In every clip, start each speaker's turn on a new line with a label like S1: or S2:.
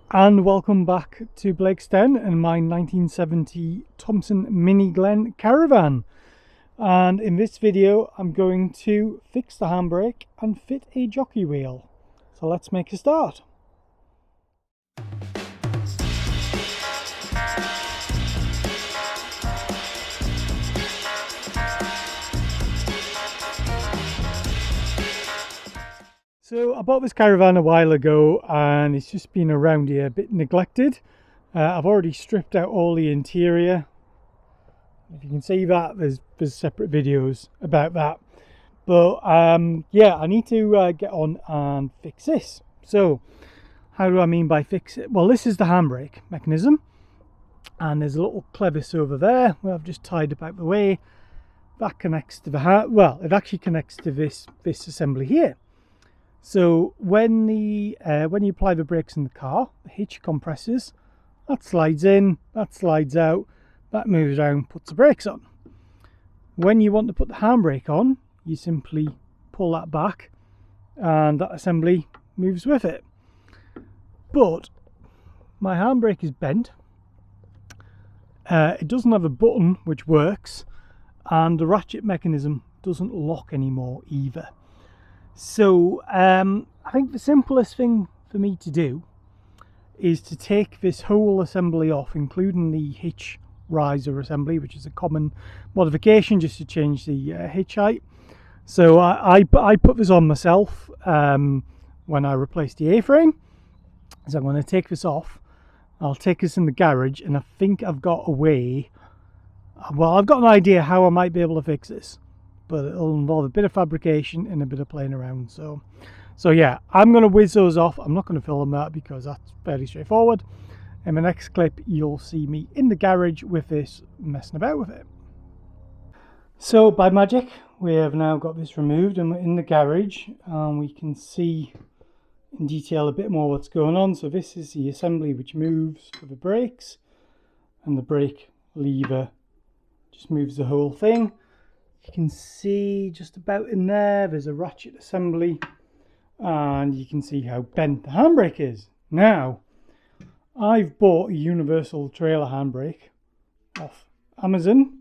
S1: And welcome back to Blake's Den and my 1970 Thomson Mini Glen caravan. And in this video I'm going to fix the handbrake and fit a jockey wheel. So let's make a start. So I bought this caravan a while ago and it's just been around here a bit neglected. I've already stripped out all the interior. If you can see that, there's separate videos about that. But yeah, I need to get on and fix this. So how do I mean by fix it? Well, this is the handbrake mechanism. And there's a little clevis over there where I've just tied up out the way. That connects to the well, it actually connects to this assembly here. So when you apply the brakes in the car, the hitch compresses, that slides in, that slides out, that moves around, puts the brakes on. When you want to put the handbrake on, you simply pull that back and that assembly moves with it. But my handbrake is bent. It doesn't have a button which works, and the ratchet mechanism doesn't lock anymore either. So I think the simplest thing for me to do is to take this whole assembly off, including the hitch riser assembly, which is a common modification just to change the hitch height. So I put this on myself when I replaced the A-frame. So I'm going to take this off. I'll take this in the garage, and I think I've got a way. Well, I've got an idea how I might be able to fix this, but it'll involve a bit of fabrication and a bit of playing around. So yeah, I'm going to whiz those off. I'm not going to film that because that's fairly straightforward. In the next clip, you'll see me in the garage with this, messing about with it. So by magic, we have now got this removed and we're in the garage, and we can see in detail a bit more what's going on. So this is the assembly which moves for the brakes, and the brake lever just moves the whole thing. You can see just about in there's a ratchet assembly, and you can see how bent the handbrake is. Now, I've bought a universal trailer handbrake off Amazon,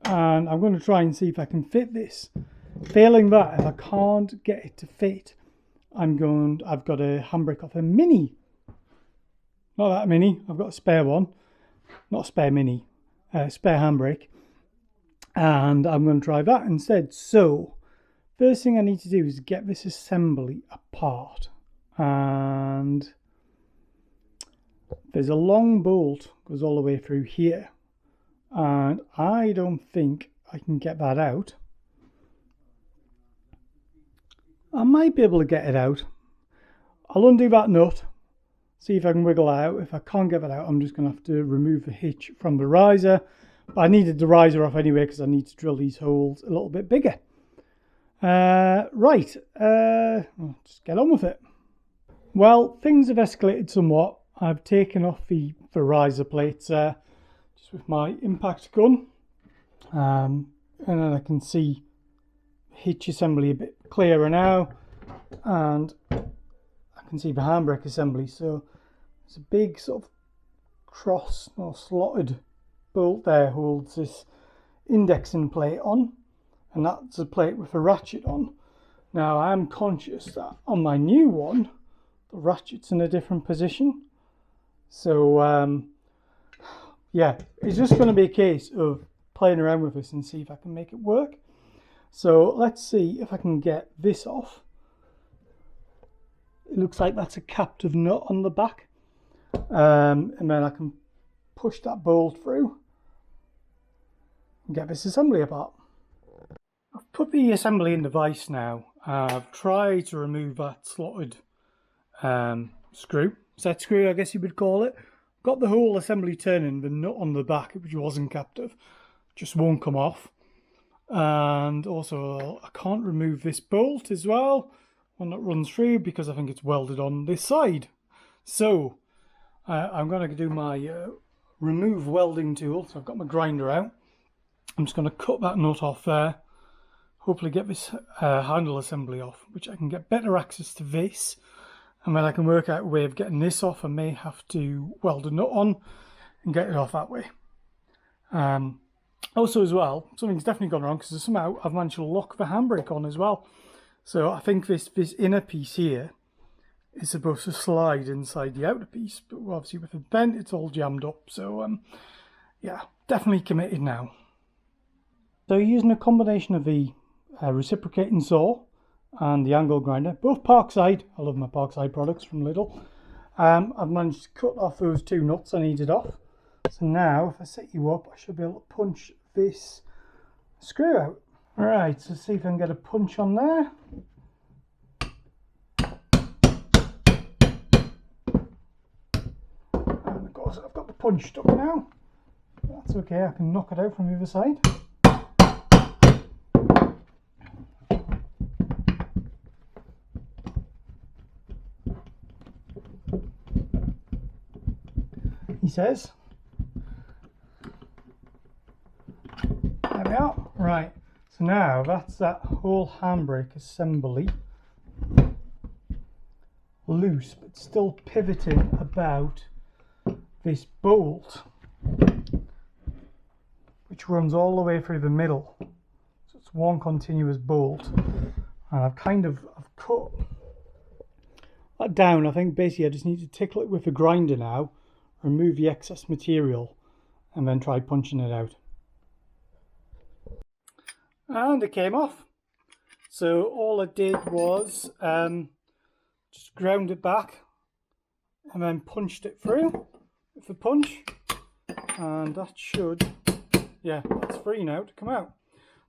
S1: and I'm going to try and see if I can fit this. Failing that, if I can't get it to fit, I've got a handbrake off a Mini. Not that Mini, I've got a spare one. Not a spare Mini, spare handbrake. And I'm going to try that instead. So first thing I need to do is get this assembly apart, and there's a long bolt goes all the way through here, and I don't think I can get that out. I might be able to get it out. I'll undo that nut, see if I can wiggle it out. If I can't get that out, I'm just going to have to remove the hitch from the riser. But I needed the riser off anyway because I need to drill these holes a little bit bigger. Right, just get on with it. Well, things have escalated somewhat. I've taken off the riser plates just with my impact gun. And then I can see the hitch assembly a bit clearer now. And I can see the handbrake assembly. So there's a big sort of cross or slotted bolt there holds this indexing plate on, and that's a plate with a ratchet on. Now I am conscious that on my new one the ratchet's in a different position, so yeah, it's just going to be a case of playing around with this and see if I can make it work. So let's see if I can get this off. It looks like that's a captive nut on the back, and then I can push that bolt through and get this assembly apart. I've put the assembly in the vise now. I've tried to remove that slotted set screw, I guess you would call it. Got the whole assembly turning, the nut on the back, which wasn't captive, just won't come off. And also I can't remove this bolt as well, one that runs through, because I think it's welded on this side. So I'm going to do my remove welding tool. So I've got my grinder out. I'm just going to cut that nut off there, hopefully get this handle assembly off, which I can get better access to this, And when I can work out a way of getting this off, I may have to weld a nut on and get it off that way. Also as well, something's definitely gone wrong because somehow I've managed to lock the handbrake on as well. So I think this inner piece here is supposed to slide inside the outer piece, but obviously with the vent it's all jammed up. So yeah, definitely committed now. So using a combination of the reciprocating saw and the angle grinder, both Parkside, I love my Parkside products from Lidl, I've managed to cut off those two nuts I needed off. So now if I set you up, I should be able to punch this screw out. Alright, so see if I can get a punch on there. And of course I've got the punch stuck now. That's okay, I can knock it out from the other side. He says. There we are. Right, so now that's that whole handbrake assembly loose, but still pivoting about this bolt, which runs all the way through the middle. So it's one continuous bolt, and I've cut that down. I think basically I just need to tickle it with a grinder now, remove the excess material, and then try punching it out. And it came off. So all I did was just ground it back and then punched it through with a punch, and that should, yeah, that's free now to come out.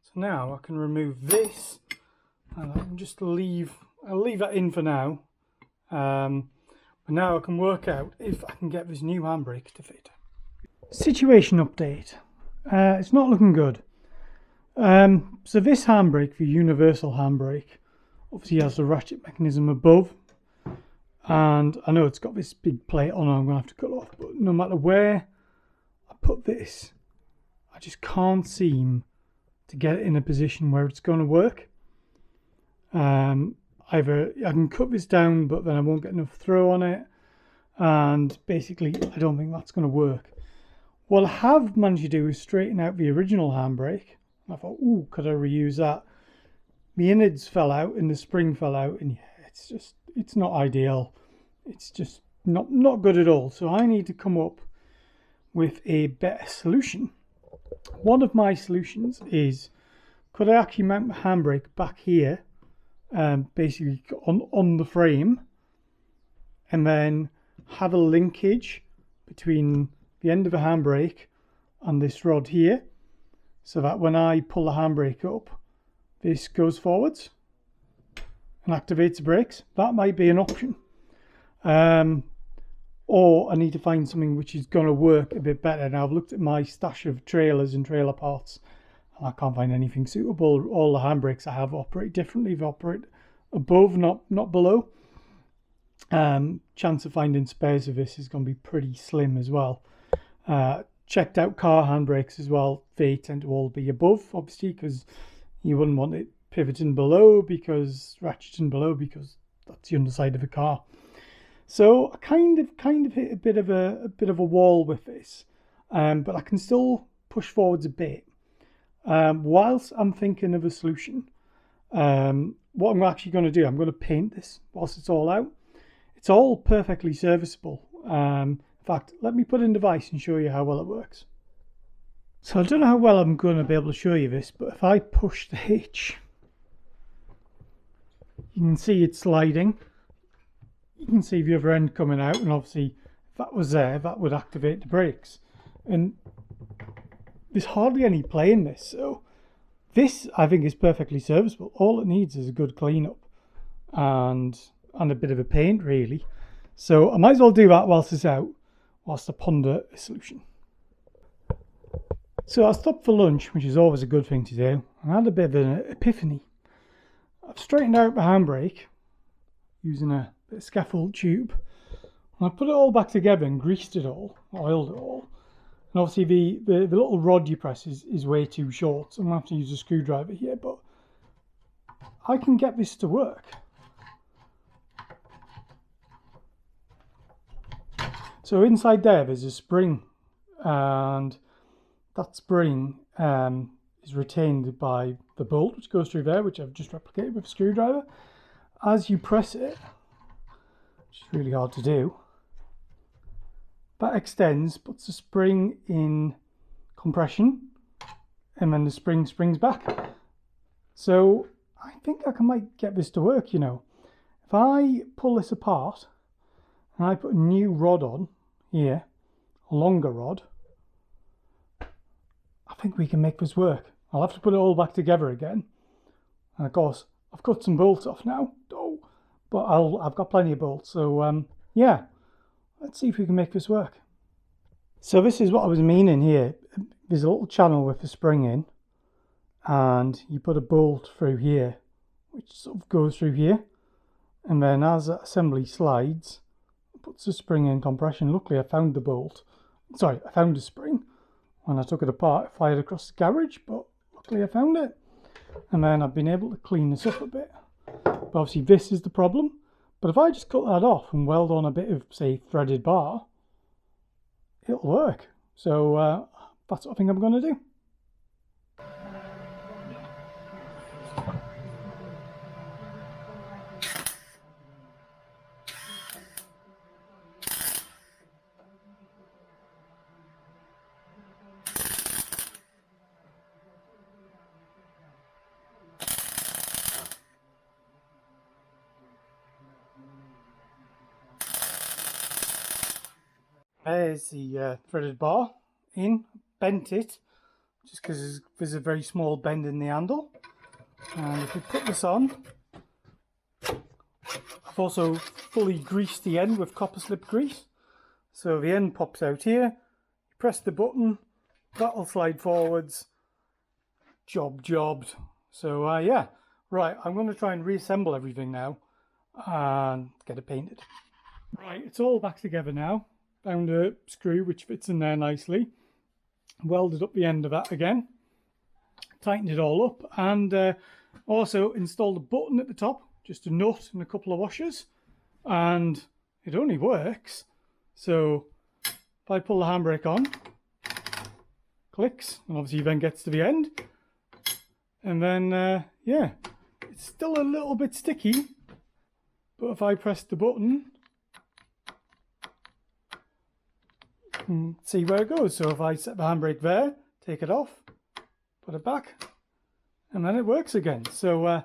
S1: So now I can remove this, and I can just I'll leave that in for now. But now I can work out if I can get this new handbrake to fit. Situation update. It's not looking good. So this handbrake, the universal handbrake, obviously has the ratchet mechanism above, and I know it's got this big plate on I'm going to have to cut off, but no matter where I put this, I just can't seem to get it in a position where it's going to work. Either I can cut this down, but then I won't get enough throw on it, and basically I don't think that's going to work. What I have managed to do is straighten out the original handbrake. I thought, ooh, could I reuse that? The innards fell out and the spring fell out, and yeah, it's not ideal. It's just not good at all. So I need to come up with a better solution. One of my solutions is, could I actually mount the handbrake back here, basically on the frame, and then have a linkage between the end of the handbrake and this rod here, so that when I pull the handbrake up, this goes forwards and activates the brakes. That might be an option. Or I need to find something which is going to work a bit better. Now I've looked at my stash of trailers and trailer parts, and I can't find anything suitable. All the handbrakes I have operate differently. They operate above, not below. Chance of finding spares of this is going to be pretty slim as well. Checked out car handbrakes as well. They tend to all be above, obviously, because you wouldn't want it pivoting below, because ratcheting below, because that's the underside of a car. So I kind of hit a bit of a wall with this, but I can still push forwards a bit. Whilst I'm thinking of a solution, what I'm actually going to do, I'm going to paint this whilst it's all out. It's all perfectly serviceable. In fact, let me put in the device and show you how well it works. So I don't know how well I'm going to be able to show you this, but if I push the hitch, you can see it sliding. You can see the other end coming out, and obviously if that was there, that would activate the brakes. And there's hardly any play in this, so this I think is perfectly serviceable. All it needs is a good cleanup and a bit of a paint, really. So I might as well do that whilst it's out, whilst I ponder a solution. So I stopped for lunch, which is always a good thing to do, and I had a bit of an epiphany. I've straightened out the handbrake using a bit of scaffold tube, and I put it all back together and greased it all, oiled it all. And obviously the little rod you press is way too short, so I'm going to have to use a screwdriver here, but I can get this to work. So inside there's a spring, and that spring is retained by the bolt which goes through there, which I've just replicated with a screwdriver. As you press it, which is really hard to do, that extends, puts the spring in compression, and then the spring springs back. So I think I might get this to work, you know. If I pull this apart and I put a new rod on here, a longer rod, I think we can make this work. I'll have to put it all back together again. And of course, I've cut some bolts off now, but I've got plenty of bolts. So yeah, let's see if we can make this work. So this is what I was meaning here. There's a little channel with the spring in, and you put a bolt through here, which sort of goes through here. And then as that assembly slides, it puts the spring in compression. Luckily I found the bolt. Sorry, I found the spring. When I took it apart, it fired across the garage, but luckily I found it. And then I've been able to clean this up a bit. But obviously this is the problem. But if I just cut that off and weld on a bit of, say, threaded bar, it'll work. So that's what I think I'm going to do. There's the threaded bar in, bent it, just because there's a very small bend in the handle. And if we put this on, I've also fully greased the end with copper slip grease. So the end pops out here, you press the button, that'll slide forwards, jobbed. So yeah, right, I'm going to try and reassemble everything now and get it painted. Right, it's all back together now. Found a screw which fits in there nicely, welded up the end of that again, tightened it all up, and also installed a button at the top, just a nut and a couple of washers, and it only works. So if I pull the handbrake on, clicks, and obviously then gets to the end, and then yeah, it's still a little bit sticky, but if I press the button, see where it goes. So if I set the handbrake there, take it off, put it back, and then it works again. So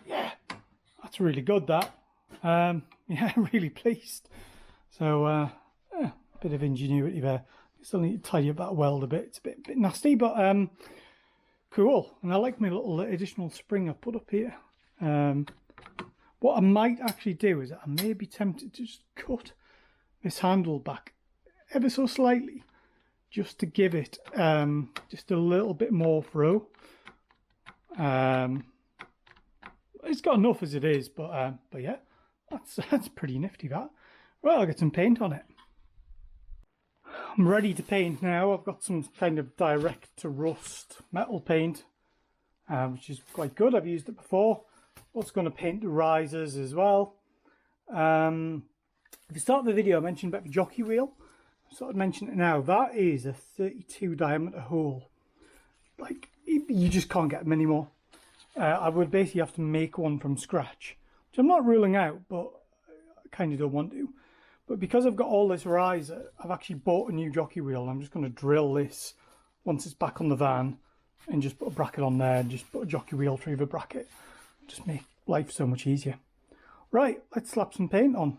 S1: yeah, that's really good, that. Yeah, really pleased. So yeah, a bit of ingenuity there. Still need to tidy up that weld a bit. It's a bit nasty, but cool. And I like my little additional spring I put up here. What I might actually do is I may be tempted to just cut this handle back ever so slightly, just to give it just a little bit more throw. It's got enough as it is, but yeah, that's pretty nifty, that. Well, I'll get some paint on it. I'm ready to paint now. I've got some kind of direct to rust metal paint, which is quite good. I've used it before. Also going to paint the risers as well. At the start of the video I mentioned about the jockey wheel. So I'd mention it now. That is a 32 diameter hole. Like, you just can't get them anymore. I would basically have to make one from scratch, which I'm not ruling out, but I kind of don't want to. But because I've got all this riser, I've actually bought a new jockey wheel, and I'm just going to drill this once it's back on the van and just put a bracket on there and just put a jockey wheel through the bracket. Just make life so much easier. Right, let's slap some paint on.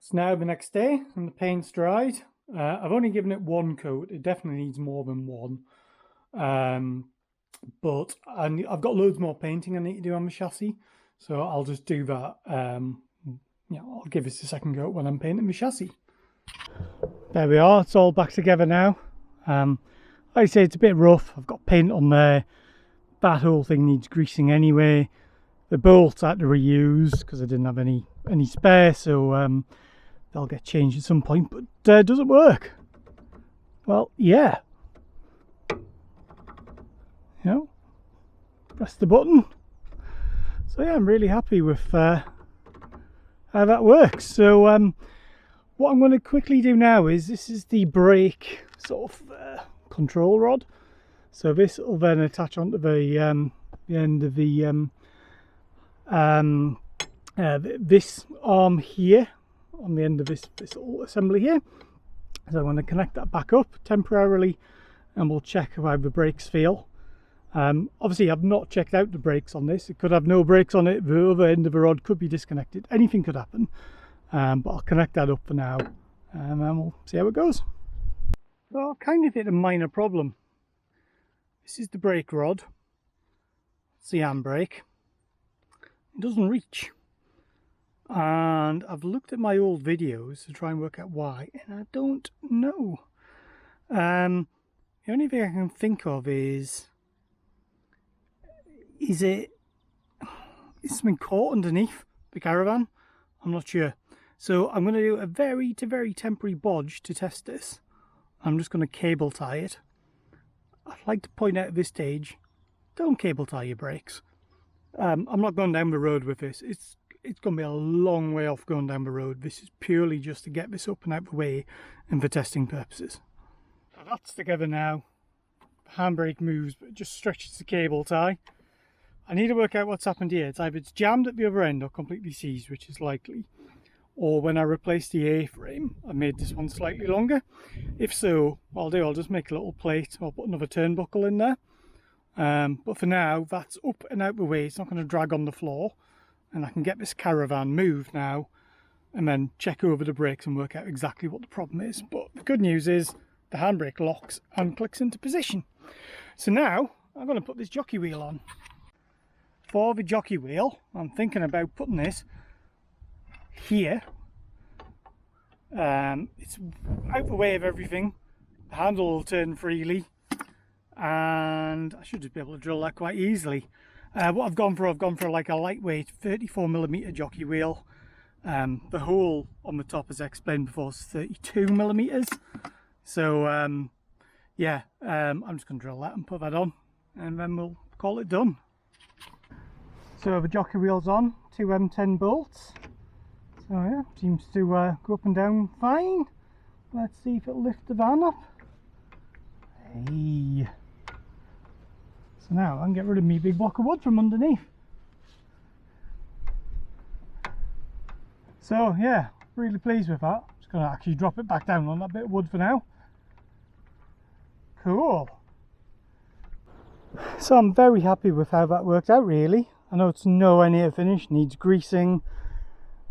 S1: It's now the next day and the paint's dried. I've only given it one coat. It definitely needs more than one. But I've got loads more painting I need to do on the chassis. So I'll just do that. Yeah, I'll give this a second go when I'm painting the chassis. There we are. It's all back together now. Like I say, it's a bit rough. I've got paint on there. That whole thing needs greasing anyway. The bolts I had to reuse because I didn't have any spare. So they'll get changed at some point, but does it work? Well, yeah. You know, press the button. So yeah, I'm really happy with how that works. So what I'm going to quickly do now is, this is the brake sort of control rod. So this will then attach onto the end of the this arm here, on the end of this little assembly here. So I'm going to connect that back up temporarily, and we'll check how the brakes feel. Obviously I've not checked out the brakes on this. It could have no brakes on it, the other end of the rod could be disconnected, anything could happen. But I'll connect that up for now, and we'll see how it goes. So I've kind of hit a minor problem. This is the brake rod, it's the handbrake. It doesn't reach, and I've looked at my old videos to try and work out why, and I don't know. The only thing I can think of is it something caught underneath the caravan? I'm not sure. So I'm going to do a very temporary bodge to test this. I'm just going to cable tie it. I'd like to point out at this stage, don't cable tie your brakes. I'm not going down the road with this. It's going to be a long way off going down the road. This is purely just to get this up and out the way and for testing purposes. So that's together now. The handbrake moves, but it just stretches the cable tie. I need to work out what's happened here. It's either it's jammed at the other end or completely seized, which is likely. Or when I replaced the A-frame, I made this one slightly longer. If so, what I'll do, I'll just make a little plate. I'll put another turnbuckle in there. But for now, that's up and out the way. It's not going to drag on the floor. And I can get this caravan moved now, and then check over the brakes and work out exactly what the problem is. But the good news is the handbrake locks and clicks into position. So now I'm going to put this jockey wheel on. For the jockey wheel, I'm thinking about putting this here. It's out the way of everything. The handle will turn freely, and I should just be able to drill that quite easily. What I've gone for like a lightweight 34mm jockey wheel. The hole on the top, as I explained before, is 32mm. So yeah, I'm just going to drill that and put that on, and then we'll call it done. So the jockey wheel's on, 2 M10 bolts. So yeah, seems to go up and down fine. Let's see if it'll lift the van up. Hey. So now I can get rid of me big block of wood from underneath. So yeah, really pleased with that. Just going to actually drop it back down on that bit of wood for now. Cool. So I'm very happy with how that worked out, really. I know it's nowhere near finished, needs greasing,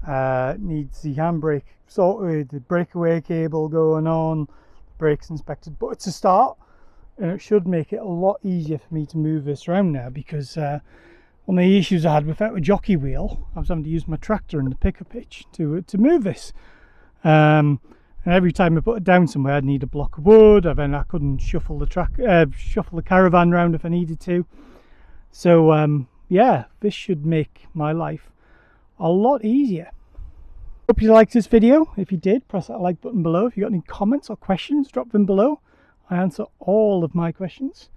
S1: needs the handbrake sorted, the breakaway cable going on, the brakes inspected, but it's a start, and it should make it a lot easier for me to move this around now, because one of the issues I had without a jockey wheel, I was having to use my tractor and the picker pitch to move this. And every time I put it down somewhere, I'd need a block of wood, and then I couldn't shuffle the caravan around if I needed to. So yeah, this should make my life a lot easier. Hope you liked this video. If you did, press that like button below. If you got any comments or questions, drop them below. I answer all of my questions.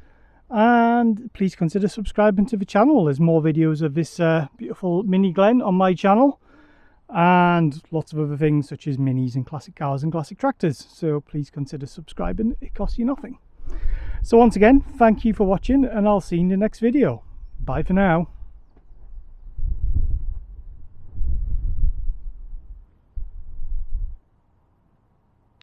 S1: And please consider subscribing to the channel. There's more videos of this beautiful Mini Glen on my channel, and lots of other things such as minis and classic cars and classic tractors. So please consider subscribing. It costs you nothing. So once again, thank you for watching, and I'll see you in the next video. Bye for now.